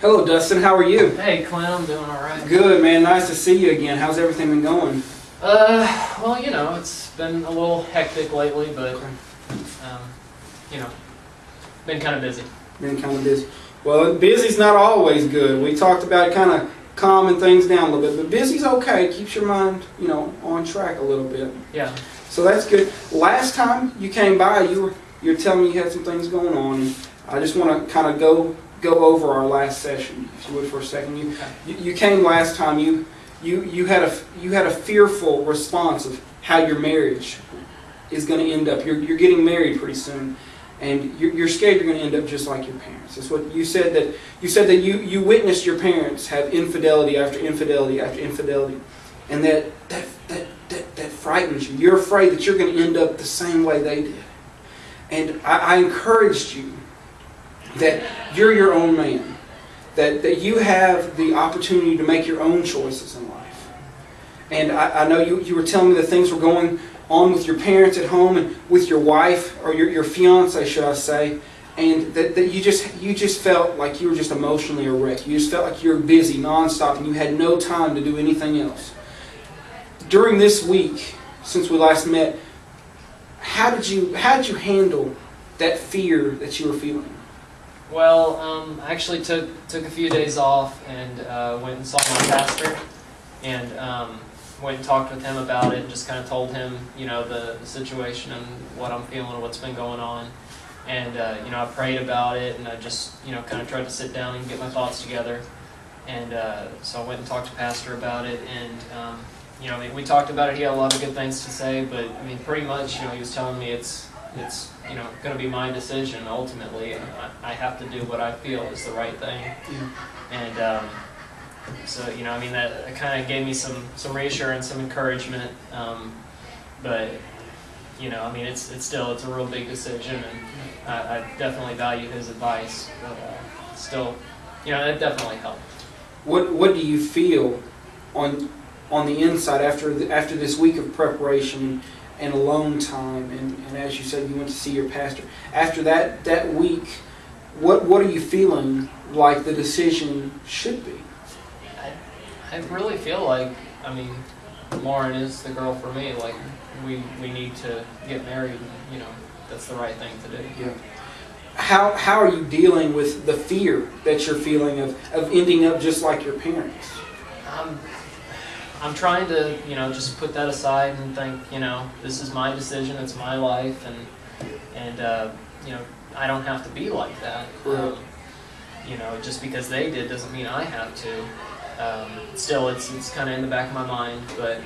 Hello, Dustin. How are you? Hey, Clint. I'm doing all right. Good, man. Nice to see you again. How's everything been going? Well, it's been a little hectic lately, but, been kind of busy. Been kind of busy. Well, busy's not always good. We talked about kind of calming things down a little bit, but busy's okay. Keeps your mind, on track a little bit. Yeah. So that's good. Last time you came by, you were telling me you had some things going on, and I just want to kind of go over our last session, if you would, for a second. You came last time. You had a fearful response of how your marriage is going to end up. You're getting married pretty soon, and you're scared you're going to end up just like your parents. That's what you said. That you witnessed your parents have infidelity after infidelity after infidelity, and that frightens you. You're afraid that you're going to end up the same way they did. And I encouraged you that you're your own man, that you have the opportunity to make your own choices in life. And I know you were telling me that things were going on with your parents at home and with your wife, or your fiance, should I say, and that you just felt like you were just emotionally a wreck. You just felt like you were busy nonstop and you had no time to do anything else. During this week, since we last met, how did you handle that fear that you were feeling? Well, I actually took a few days off and went and saw my pastor, and went and talked with him about it, and just kind of told him, the situation and what I'm feeling and what's been going on. And, I prayed about it, and I just, kind of tried to sit down and get my thoughts together. And so I went and talked to pastor about it, and, we talked about it. He had a lot of good things to say, but, pretty much, he was telling me it's going to be my decision ultimately, and I have to do what I feel is the right thing. Yeah. And so that kind of gave me some reassurance, some encouragement. But it's still a real big decision, and I definitely value his advice. But still, it definitely helped. What do you feel on the inside after this week of preparation and alone time, and as you said, you went to see your pastor. After that week, what are you feeling like the decision should be? I really feel like, Lauren is the girl for me. Like, we need to get married, and, that's the right thing to do. Yeah. How are you dealing with the fear that you're feeling of ending up just like your parents? I'm trying to, just put that aside and think, this is my decision, it's my life, and I don't have to be like that. Just because they did doesn't mean I have to. Still, it's kind of in the back of my mind, but.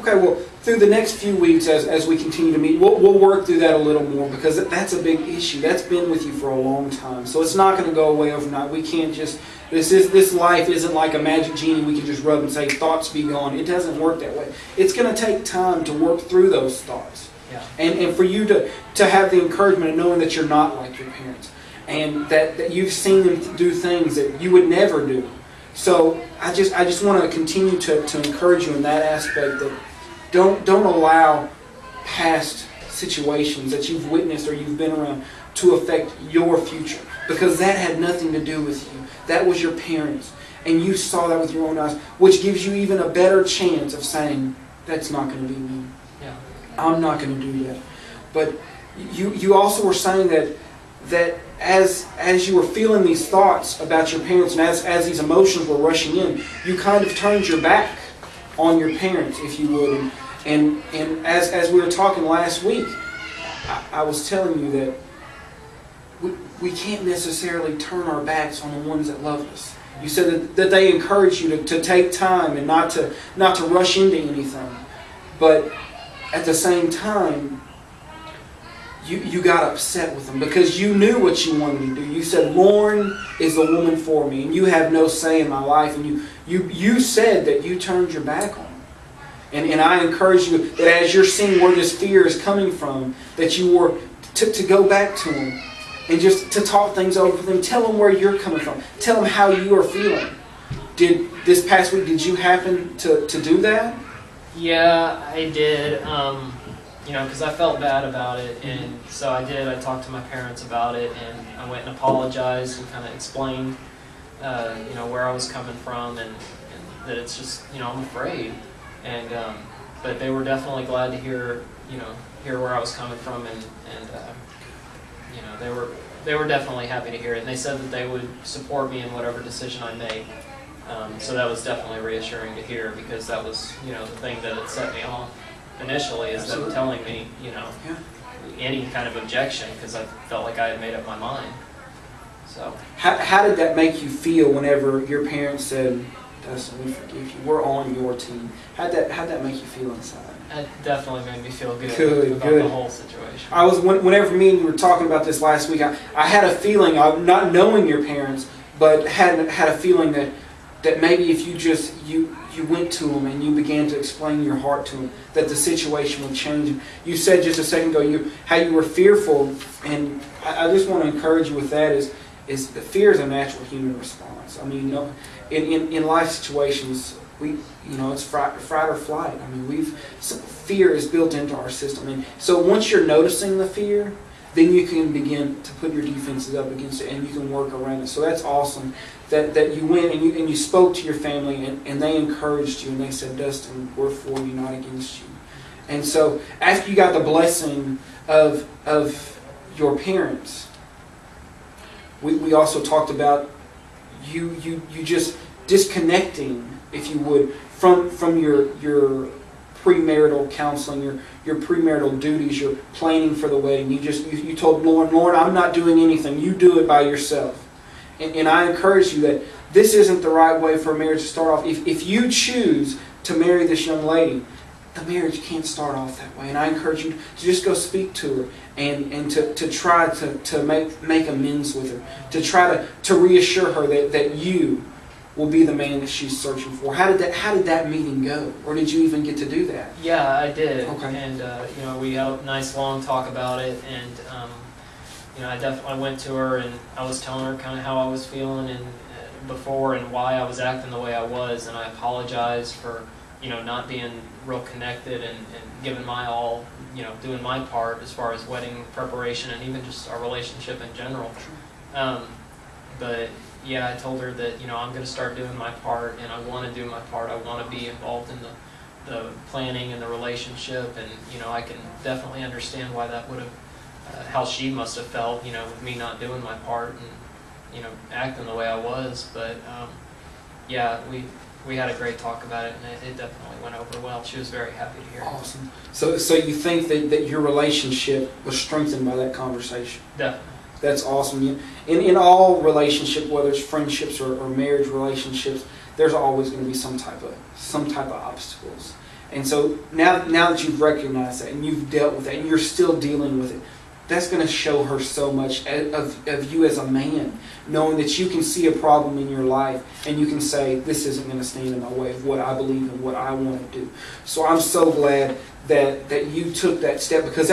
Okay, well, through the next few weeks, as we continue to meet, we'll work through that a little more, because that's a big issue. That's been with you for a long time, so it's not going to go away overnight. We can't just this life isn't like a magic genie we can just rub and say thoughts be gone. It doesn't work that way. It's going to take time to work through those thoughts, yeah. And for you to have the encouragement of knowing that you're not like your parents, and that you've seen them do things that you would never do. So I just want to continue to encourage you in that aspect, that don't allow past situations that you've witnessed or you've been around to affect your future, because that had nothing to do with you. That was your parents, and you saw that with your own eyes, which gives you even a better chance of saying, that's not going to be me. Yeah. I'm not going to do that. But you also were saying that as you were feeling these thoughts about your parents, and as these emotions were rushing in, you kind of turned your back on your parents, if you would. And as we were talking last week, I was telling you that we can't necessarily turn our backs on the ones that love us. You said that they encourage you to take time and not to rush into anything. But at the same time, you got upset with them because you knew what you wanted to do. You said, Lauren is the woman for me, and you have no say in my life. And you said that you turned your back on them. And I encourage you that as you're seeing where this fear is coming from, that you were to go back to them and just to talk things over with them. Tell them where you're coming from. Tell them how you are feeling. This past week, did you happen to do that? Yeah, I did. because I felt bad about it, and so I did. I talked to my parents about it, and I went and apologized and kind of explained, where I was coming from, and that it's just, I'm afraid, and but they were definitely glad to hear where I was coming from, and they were definitely happy to hear it, and they said that they would support me in whatever decision I made. So that was definitely reassuring to hear, because that was, the thing that had set me off initially, is them telling me, any kind of objection, because I felt like I had made up my mind. So how did that make you feel whenever your parents said, "Dustin, we forgive you. We're on your team"? How'd that make you feel inside? it definitely made me feel good, about good. the whole situation. Whenever me and you were talking about this last week, I had a feeling of not knowing your parents, but had a feeling that maybe if you went to them and you began to explain your heart to them, that the situation would change. You said just a second ago how you were fearful, and I just want to encourage you with that is that fear is a natural human response. I mean, in life situations, it's fight or flight. I mean, fear is built into our system, and so once you're noticing the fear, then you can begin to put your defenses up against it, and you can work around it. So that's awesome that you went and you spoke to your family, and they encouraged you, and they said, "Dustin, we're for you, not against you." And so after you got the blessing of your parents, we also talked about you just disconnecting, if you would, from your premarital counseling, your premarital duties, your planning for the wedding. You told Lord, I'm not doing anything. You do it by yourself. And I encourage you that this isn't the right way for a marriage to start off. If you choose to marry this young lady, the marriage can't start off that way. And I encourage you to just go speak to her and to try to make amends with her, to try to reassure her that you will be the man that she's searching for. How did that meeting go? Or did you even get to do that? Yeah, I did. Okay. And we had a nice long talk about it, and I went to her and I was telling her kind of how I was feeling and before, and why I was acting the way I was, and I apologized for not being real connected and giving my all, doing my part as far as wedding preparation and even just our relationship in general. But yeah, I told her that I'm going to start doing my part, and I want to do my part. I want to be involved in the planning and the relationship, and I can definitely understand why that would have, how she must have felt, with me not doing my part and acting the way I was. But yeah, we had a great talk about it, and it definitely went over well. She was very happy to hear it. Awesome. So you think that your relationship was strengthened by that conversation? Definitely. That's awesome. In all relationships, whether it's friendships or marriage relationships, there's always going to be some type of obstacles. And so now that you've recognized that and you've dealt with it and you're still dealing with it, that's going to show her so much of you as a man, knowing that you can see a problem in your life and you can say, this isn't going to stand in my way of what I believe and what I want to do. So I'm so glad that you took that step, because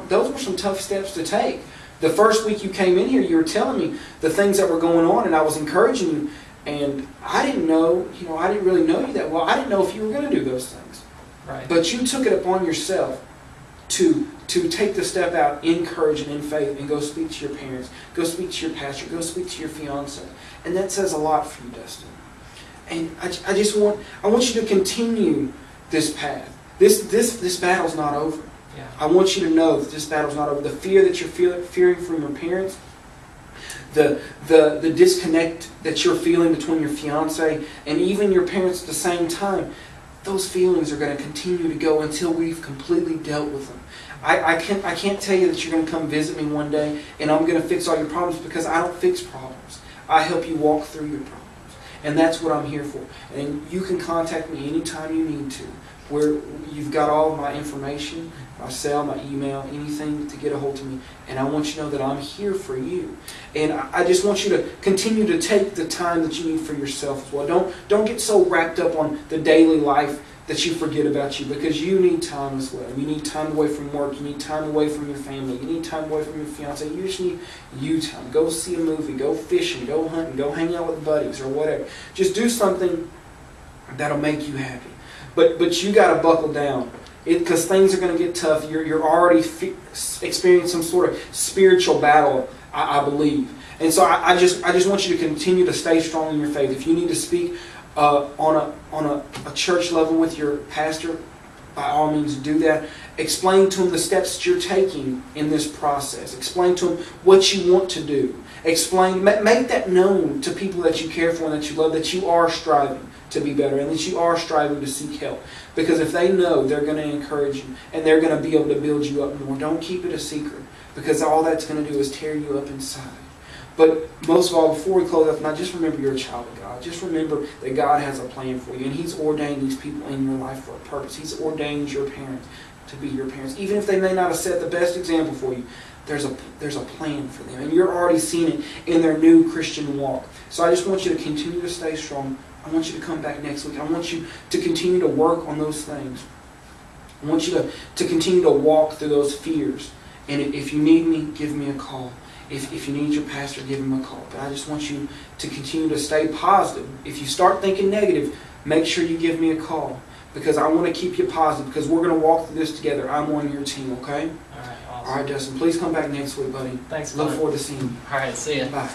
those were some tough steps to take. The first week you came in here, you were telling me the things that were going on, and I was encouraging you, and I didn't know, I didn't really know you that well. I didn't know if you were going to do those things. Right. But you took it upon yourself to take the step out in courage and in faith and go speak to your parents, go speak to your pastor, go speak to your fiance. And that says a lot for you, Dustin. And I want you to continue this path. This battle's not over. Yeah. I want you to know that this battle's not over. The fear that you're fearing from your parents, the disconnect that you're feeling between your fiance and even your parents at the same time, those feelings are going to continue to go until we've completely dealt with them. I can't tell you that you're going to come visit me one day and I'm going to fix all your problems, because I don't fix problems. I help you walk through your problems. And that's what I'm here for. And you can contact me anytime you need to, where you've got all of my information, my cell, my email, anything to get a hold of me. And I want you to know that I'm here for you. And I just want you to continue to take the time that you need for yourself as well. Don't get so wrapped up on the daily life that you forget about you, because you need time as well. You need time away from work. You need time away from your family. You need time away from your fiance. You just need you time. Go see a movie. Go fishing. Go hunting. Go hang out with buddies or whatever. Just do something that'll make you happy. But you got to buckle down because things are going to get tough. You're already experiencing some sort of spiritual battle, I believe. And so I just want you to continue to stay strong in your faith. If you need to speak on a church level with your pastor, by all means do that. Explain to him the steps that you're taking in this process. Explain to him what you want to do. Make that known to people that you care for and that you love, that you are striving to be better and that you are striving to seek help. Because if they know, they're going to encourage you and they're going to be able to build you up more. Don't keep it a secret, because all that's going to do is tear you up inside. But most of all, before we close up tonight, just remember you're a child of God. Just remember that God has a plan for you, and He's ordained these people in your life for a purpose. He's ordained your parents to be your parents. Even if they may not have set the best example for you, there's a plan for them, and you're already seeing it in their new Christian walk. So I just want you to continue to stay strong. I want you to come back next week. I want you to continue to work on those things. I want you to continue to walk through those fears. And if you need me, give me a call. If you need your pastor, give him a call. But I just want you to continue to stay positive. If you start thinking negative, make sure you give me a call, because I want to keep you positive, because we're going to walk through this together. I'm on your team, okay? All right, awesome. All right, Dustin, please come back next week, buddy. Thanks, Look Clint. forward to seeing you. All right, see ya. Bye.